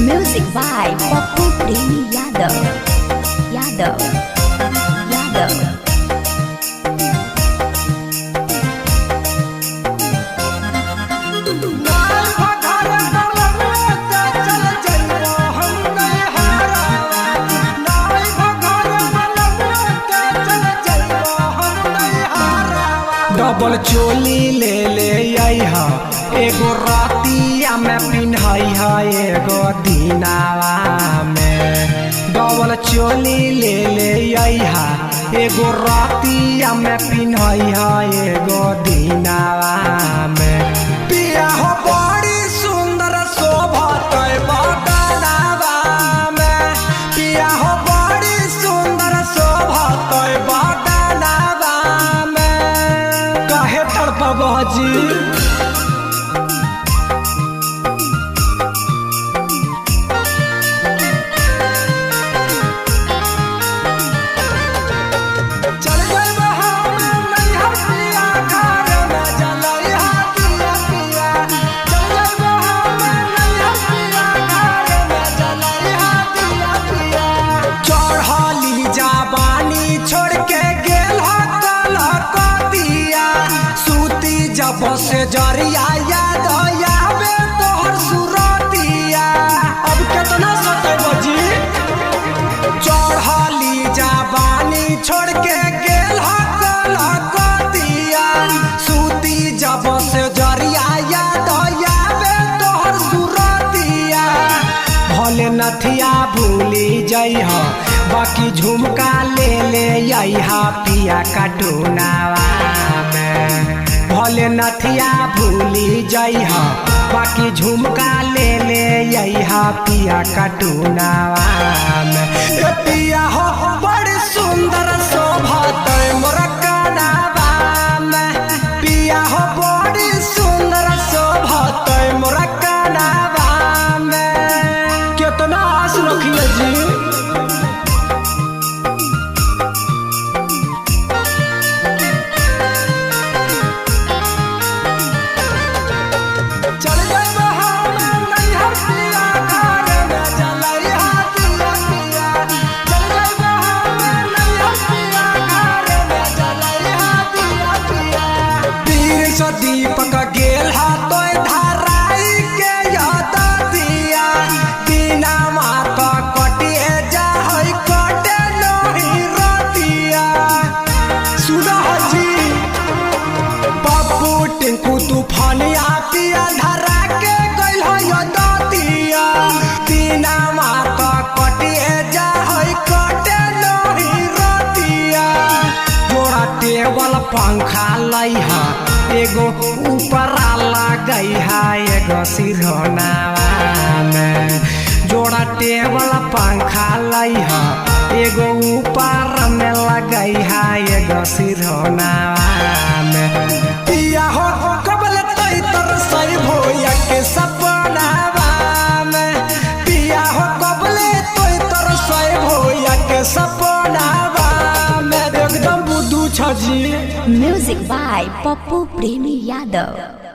Music by Pappu Premi Yadav. Yadav. Yadav. Double चोली ले ले आइहा एगो रातिया में पिन्हई है एगो दिनावा में। डबल चोली ले ले आइहा एगो रातिया में पिन्हई है एगो दिनावा में। पिया हो बड़ी सुंदर शोभत बदनावा में। पिया हो बड़ी सुंदर शोभत बदनावा में। काहे तड़पबह जी बस जरिया याद आवे तोहर सुरतिया। अब कितना सते बजी चढ़ली जवानी छोड़ के गेल कलकतिया। सूती जब से जरिया याद आवे तोहर सुरतिया। भले नथिया भूली जइह बाकी झुमका ले ले आइहा पिया कटुनावा में। भले नथिया भूली जइह बाकी झुमका ले ले आइहा पिया कटुनावा में। पिया हो बड़ी सुंदर शोभत मोर कनावा में। पिया हो बड़ी सुंदर शोभत मोर कनावा में। कितना आस रखिए जी दीपक गेल तो धराई के याद दिया। बिना माता कटिए जा कटे नहीं रतिया। सुना जी पप्पू टिंकू तूफानिया पिया धरा के गइल याद दिया। बिना माता कटिए जा कटे नहीं रतिया। जोड़ा टेबल पंखा लइहा एगो ऊपर लगई है एगो सिरहनावा में। जोड़ा टेबल पंखा लइहा एगो ऊपर में लगई है एगो सिरहनावा में। पिया हो कबल तई तर सही भोया के सपनावा में। पिया हो कबल तई तर सही भोया के सपनावा में। एकदम बुद्धू छ जी। Music by Pappu Premi Yadav.